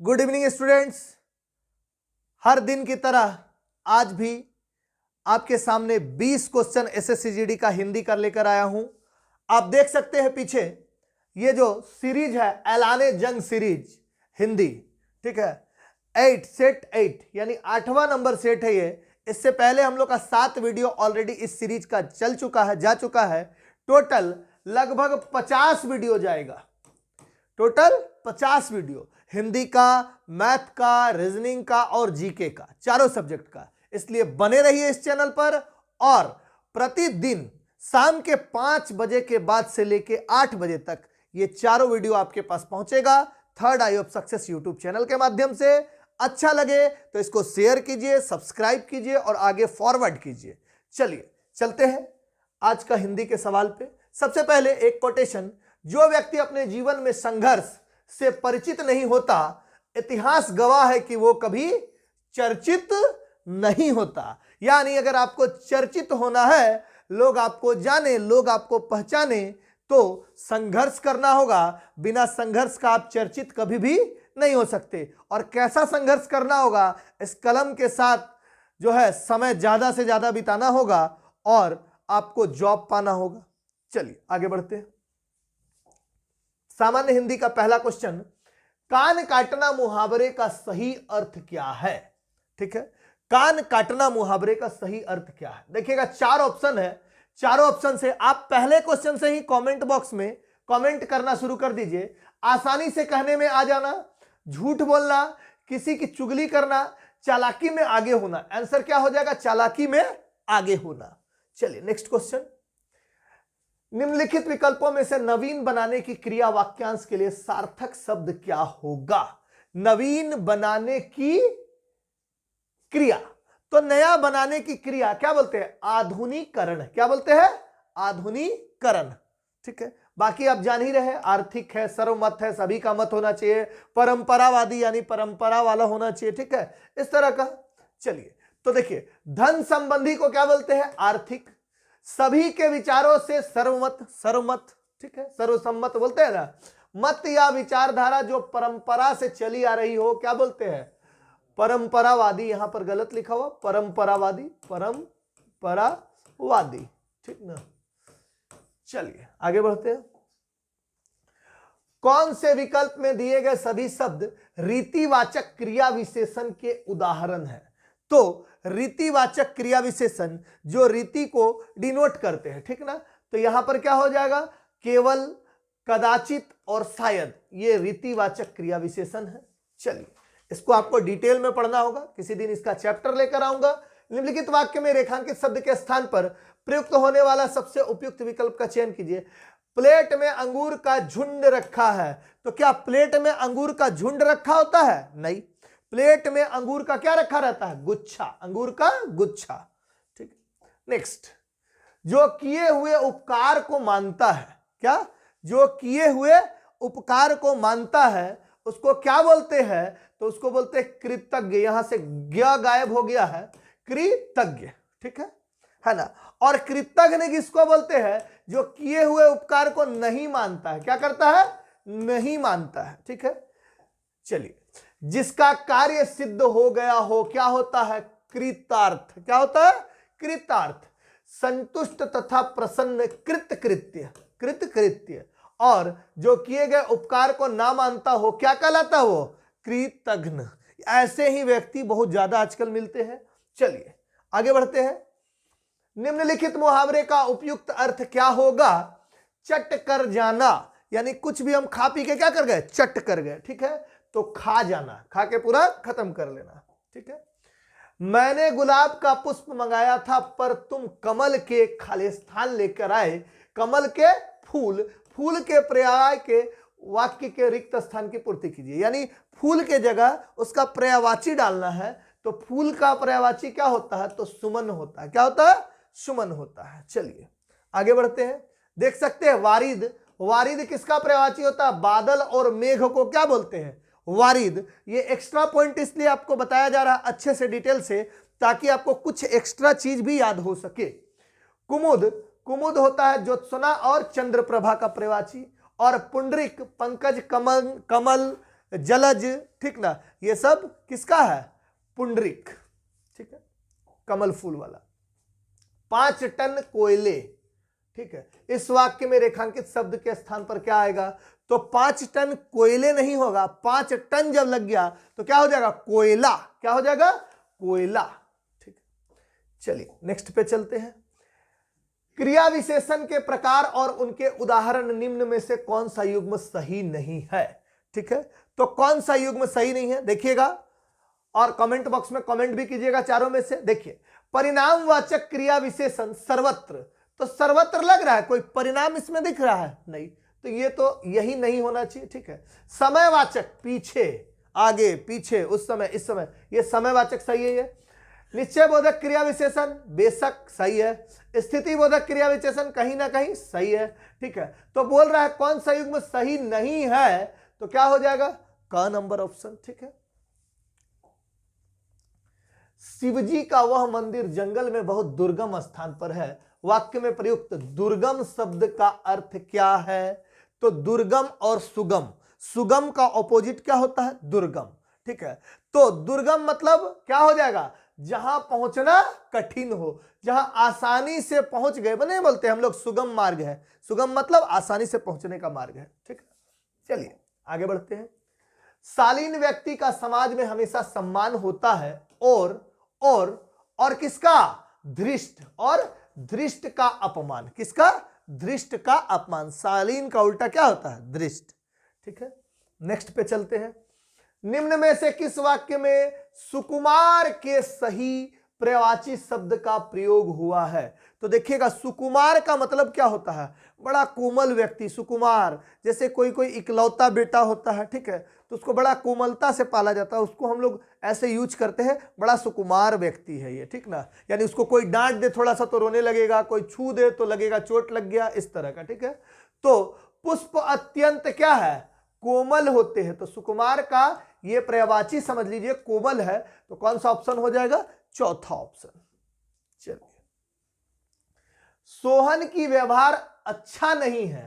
Good evening students. हर दिन की तरह आज भी आपके सामने 20 क्वेश्चन एसएससीजीडी का हिंदी कर लेकर आया हूं। आप देख सकते हैं पीछे ये जो सीरीज है ऐलाने जंग सीरीज हिंदी, ठीक है। 8 सेट 8 यानी 8वां नंबर सेट है ये। इससे पहले हम लोग का 7 वीडियो ऑलरेडी इस सीरीज का चल चुका है, जा चुका है। टोटल लगभग 50 वीडियो जाएगा, टोटल 50 वीडियो हिंदी का, मैथ का, रीजनिंग का और जीके का, चारों सब्जेक्ट का। इसलिए बने रहिए इस चैनल पर और प्रतिदिन शाम के 5 बजे के बाद से लेके 8 बजे तक ये चारों वीडियो आपके पास पहुंचेगा third I of success YouTube channel के माध्यम से। अच्छा लगे तो इसको शेयर कीजिए, सब्सक्राइब कीजिए और आगे फॉरवर्ड कीजिए। चलिए चलते हैं आज का हिंदी के सवाल पे। सबसे पहले एक कोटेशन, जो व्यक्ति अपने जीवन में संघर्ष से परिचित नहीं होता, इतिहास गवाह है कि वो कभी चर्चित नहीं होता। यानी अगर आपको चर्चित होना है, लोग आपको जाने, लोग आपको पहचाने, तो संघर्ष करना होगा। बिना संघर्ष का आप चर्चित कभी भी नहीं हो सकते। और कैसा संघर्ष करना होगा, इस कलम के साथ जो है समय ज्यादा से ज्यादा बिताना होगा और आपको जॉब पाना होगा। चलिए आगे बढ़ते हैं। सामान्य हिंदी का पहला क्वेश्चन, कान काटना मुहावरे का सही अर्थ क्या है? ठीक है, कान काटना मुहावरे का सही अर्थ क्या है? देखिएगा 4 ऑप्शन है, चारों ऑप्शन से आप पहले क्वेश्चन से ही कमेंट बॉक्स में कमेंट करना शुरू कर दीजिए। आसानी से कहने में आ जाना, झूठ बोलना, किसी की चुगली करना, चालाकी में आगे होना। आंसर क्या हो जाएगा? चालाकी में आगे होना। चलिए नेक्स्ट क्वेश्चन, निम्नलिखित विकल्पों में से नवीन बनाने की क्रिया वाक्यांश के लिए सार्थक शब्द क्या होगा? नवीन बनाने की क्रिया, तो नया बनाने की क्रिया क्या बोलते हैं? आधुनिकीकरण। क्या बोलते हैं? आधुनिकीकरण। ठीक है, बाकी आप जान ही रहे, आर्थिक है, सर्वमत है, सभी का मत होना चाहिए, परंपरावादी यानी परंपरा वाला होना चाहिए। ठीक है, इस तरह का। चलिए तो देखिए, धन संबंधी को क्या बोलते हैं? आर्थिक। सभी के विचारों से सर्वमत, सर्वमत, ठीक है, सर्वसम्मत बोलते हैं ना। मत या विचारधारा जो परंपरा से चली आ रही हो, क्या बोलते हैं? परंपरावादी। यहां पर गलत लिखा हुआ, परंपरावादी, परंपरावादी, ठीक ना। चलिए आगे बढ़ते हैं। कौन से विकल्प में दिए गए सभी शब्द रीतिवाचक क्रिया विशेषण के उदाहरण हैं? तो रीतिवाचक क्रिया विशेषण जो रीति को डिनोट करते हैं, ठीक ना। तो यहां पर क्या हो जाएगा? केवल, कदाचित और शायद, ये रीतिवाचक क्रिया विशेषण है। चलिए इसको आपको डिटेल में पढ़ना होगा, किसी दिन इसका चैप्टर लेकर आऊंगा। निम्नलिखित वाक्य में रेखांकित शब्द के स्थान पर प्रयुक्त होने वाला सबसे उपयुक्त विकल्प का चयन कीजिए। प्लेट में अंगूर का झुंड रखा है, तो क्या प्लेट में अंगूर का झुंड रखा होता है? नहीं, प्लेट में अंगूर का क्या रखा रहता है? गुच्छा, अंगूर का गुच्छा। ठीक। नेक्स्ट, जो किए हुए उपकार को मानता है, क्या? जो किए हुए उपकार को मानता है उसको क्या बोलते हैं? तो उसको बोलते हैं कृतज्ञ। यहां से ज्ञ गायब हो गया है, कृतज्ञ, ठीक है ना। और कृतज्ञ किसको बोलते हैं? जो किए हुए उपकार को नहीं मानता है। क्या करता है? नहीं मानता है, ठीक है। चलिए, जिसका कार्य सिद्ध हो गया हो, क्या होता है? कृतार्थ। क्या होता है? कृतार्थ। संतुष्ट तथा प्रसन्न, कृतकृत्य, कृतकृत्य। और जो किए गए उपकार को ना मानता हो, क्या कहलाता है वो? कृतघ्न। ऐसे ही व्यक्ति बहुत ज्यादा आजकल मिलते हैं। चलिए आगे बढ़ते हैं। निम्नलिखित मुहावरे का उपयुक्त अर्थ क्या होगा? चट कर जाना, यानी कुछ भी हम खा पी के क्या कर गए? चट कर गए, ठीक है। तो खा जाना, खा के पूरा खत्म कर लेना, ठीक है। मैंने गुलाब का पुष्प मंगाया था पर तुम कमल के खालिस्तान लेकर आए। कमल के फूल, फूल के पर्याय के वाक्य के रिक्त स्थान की पूर्ति कीजिए। यानी फूल के जगह उसका पर्यायवाची डालना है। तो फूल का पर्यायवाची क्या होता है? तो सुमन होता है। क्या होता है? सुमन होता है। चलिए आगे बढ़ते हैं। देख सकते हैं वारिद, वारिद किसका पर्यायवाची होता है? बादल और मेघ को क्या बोलते हैं? वारिद। ये एक्स्ट्रा पॉइंट इसलिए आपको बताया जा रहा है अच्छे से डिटेल से, ताकि आपको कुछ एक्स्ट्रा चीज भी याद हो सके। कुमुद, कुमुद होता है ज्योत्सना और चंद्रप्रभा का पर्यायवाची। और पुंडरिक, पंकज, कमल, कमल, जलज, ठीक ना, ये सब किसका है? पुंडरीक, ठीक है, कमल फूल वाला। 5 टन कोयले, ठीक है, इस वाक्य में रेखांकित शब्द के स्थान पर क्या आएगा? तो 5 टन कोयले नहीं होगा, 5 टन जब लग गया तो क्या हो जाएगा? कोयला। क्या हो जाएगा? कोयला, ठीक है। चलिए नेक्स्ट पे चलते हैं। क्रिया विशेषण के प्रकार और उनके उदाहरण निम्न में से कौन सा युग्म सही नहीं है? ठीक है, तो कौन सा युग्म सही नहीं है देखिएगा, और कमेंट बॉक्स में कमेंट भी कीजिएगा चारों में से। देखिए, परिणामवाचक क्रिया विशेषण सर्वत्र, तो सर्वत्र लग रहा है, कोई परिणाम इसमें दिख रहा है नहीं, तो ये तो यही नहीं होना चाहिए, ठीक है। समयवाचक, पीछे, आगे, पीछे, उस समय, इस समय, ये समयवाचक सही है। ये निश्चय बोधक क्रिया विशेषण बेशक सही है, स्थिति बोधक क्रिया विशेषण कहीं ना कहीं सही है, ठीक है। तो बोल रहा है कौन सा युग्म सही नहीं है, तो क्या हो जाएगा? का नंबर ऑप्शन, ठीक है। शिवजी का वह मंदिर जंगल में बहुत दुर्गम स्थान पर है। वाक्य में प्रयुक्त दुर्गम शब्द का अर्थ क्या है? तो दुर्गम और सुगम, सुगम का ऑपोजिट क्या होता है? दुर्गम, ठीक है। तो दुर्गम मतलब क्या हो जाएगा? जहां पहुंचना कठिन हो, जहां आसानी से पहुंच गए, नहीं बोलते हम लोग सुगम मार्ग है, सुगम मतलब आसानी से पहुंचने का मार्ग है, ठीक है। चलिए आगे बढ़ते हैं। शालीन व्यक्ति का समाज में हमेशा सम्मान होता है, और किसका? धृष्ट, और धृष्ट का अपमान। किसका? धृष्ट का अपमान। शालीन का उल्टा क्या होता है? धृष्ट, ठीक है। नेक्स्ट पे चलते हैं। निम्न में से किस वाक्य में सुकुमार के सही पर्यायवाची शब्द का प्रयोग हुआ है? तो देखिएगा, सुकुमार का मतलब क्या होता है? बड़ा कोमल व्यक्ति, सुकुमार, जैसे कोई कोई इकलौता बेटा होता है, ठीक है, तो उसको बड़ा कोमलता से पाला जाता है, उसको हम लोग ऐसे यूज करते हैं, बड़ा सुकुमार व्यक्ति है ये, ठीक ना। यानी उसको कोई डांट दे थोड़ा सा तो रोने लगेगा, कोई छू दे तो लगेगा चोट लग गया, इस तरह का, ठीक है। तो पुष्प अत्यंत क्या है? कोमल होते हैं, तो सुकुमार का ये पर्यायवाची समझ लीजिए कोमल है, तो कौन सा ऑप्शन हो जाएगा? चौथा ऑप्शन। चलिए, सोहन की व्यवहार अच्छा नहीं है,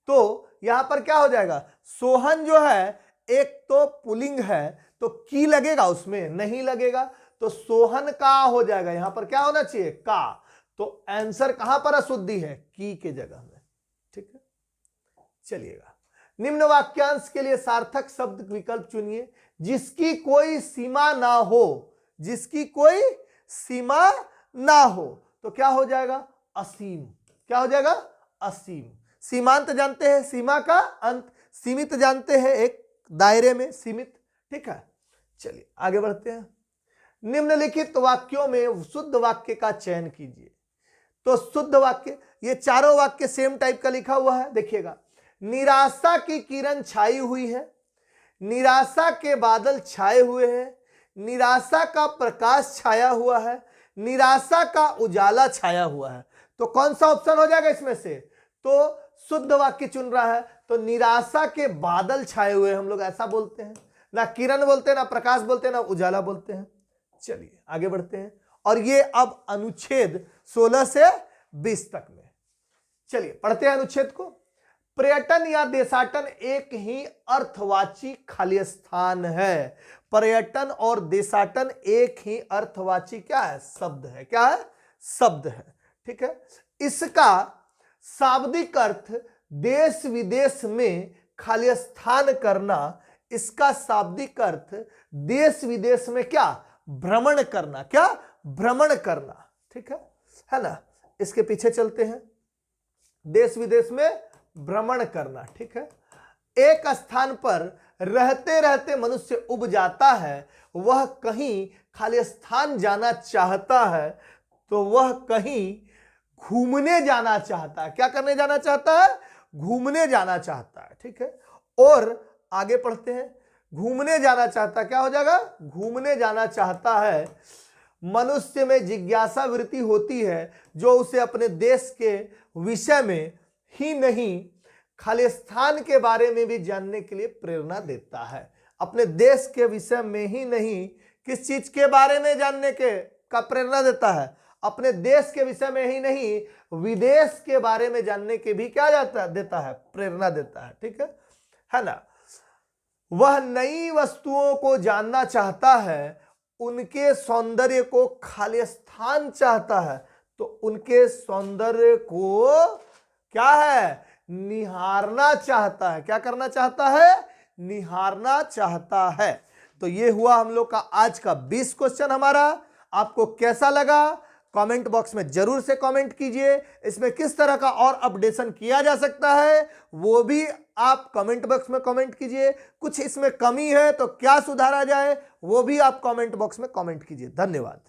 तो यहां पर क्या हो जाएगा? सोहन जो है एक तो पुल्लिंग है, तो की लगेगा उसमें? नहीं लगेगा, तो सोहन का हो जाएगा, यहां पर क्या होना चाहिए? का। तो आंसर कहां पर अशुद्धि है? की के जगह में, ठीक है। चलिएगा, निम्न वाक्यांश के लिए सार्थक शब्द विकल्प चुनिए। जिसकी कोई सीमा ना हो, जिसकी कोई सीमा ना हो, तो क्या हो जाएगा? असीम। क्या हो जाएगा? असीम। सीमांत जानते हैं, सीमा का अंत, सीमित जानते हैं, एक दायरे में सीमित, ठीक है। चलिए आगे बढ़ते हैं। निम्नलिखित वाक्यों में शुद्ध वाक्य का चयन कीजिए। तो शुद्ध वाक्य, ये चारों वाक्य सेम टाइप का लिखा हुआ है, देखिएगा। निराशा की किरण छाई हुई है, निराशा के बादल छाए हुए हैं, निराशा का प्रकाश छाया हुआ है, निराशा का उजाला छाया हुआ है, तो कौन सा ऑप्शन हो जाएगा इसमें से? तो शुद्ध वाक्य चुन रहा है, तो निराशा के बादल छाए हुए, हम लोग ऐसा बोलते हैं ना, किरण बोलते हैं ना, प्रकाश बोलते हैं ना, उजाला बोलते हैं। चलिए आगे बढ़ते हैं, और ये अब अनुच्छेद 16 से 20 तक में। चलिए पढ़ते हैं अनुच्छेद को। पर्यटन या देशाटन एक ही अर्थवाची खाली स्थान है। पर्यटन और देशाटन एक ही अर्थवाची क्या है? शब्द है। क्या है? शब्द है, ठीक है। इसका शाब्दिक अर्थ देश विदेश में खाली स्थान करना, इसका शाब्दिक अर्थ देश विदेश में क्या? भ्रमण करना। क्या? भ्रमण करना, ठीक है ना। इसके पीछे चलते हैं, देश विदेश में भ्रमण करना, ठीक है। एक स्थान पर रहते रहते मनुष्य उब जाता है, वह कहीं खाली स्थान जाना चाहता है, तो वह कहीं घूमने जाना चाहता है। क्या करने जाना चाहता है? घूमने जाना चाहता है, ठीक है। और आगे पढ़ते हैं, घूमने जाना चाहता, क्या हो जाएगा? घूमने जाना चाहता है। मनुष्य में जिज्ञासा वृत्ति होती है, जो उसे अपने देश के विषय में ही नहीं, खाली स्थान के बारे में भी जानने के लिए प्रेरणा देता है। अपने देश के विषय में ही नहीं, किस चीज के बारे में जानने के का प्रेरणा देता है? अपने देश के विषय में ही नहीं, विदेश के बारे में जानने के भी क्या देता है? प्रेरणा देता है, ठीक है ना। वह नई वस्तुओं को जानना चाहता है, उनके सौंदर्य को खालिस्तान चाहता है। तो उनके सौंदर्य को क्या है, निहारना चाहता है। क्या करना चाहता है, निहारना चाहता है। तो ये हुआ हम लोग का आज का 20 क्वेश्चन हमारा। आपको कैसा लगा कमेंट बॉक्स में जरूर से कमेंट कीजिए। इसमें किस तरह का और अपडेशन किया जा सकता है वो भी आप कमेंट बॉक्स में कमेंट कीजिए। कुछ इसमें कमी है तो क्या सुधारा जाए वो भी आप कमेंट बॉक्स में कमेंट कीजिए। धन्यवाद।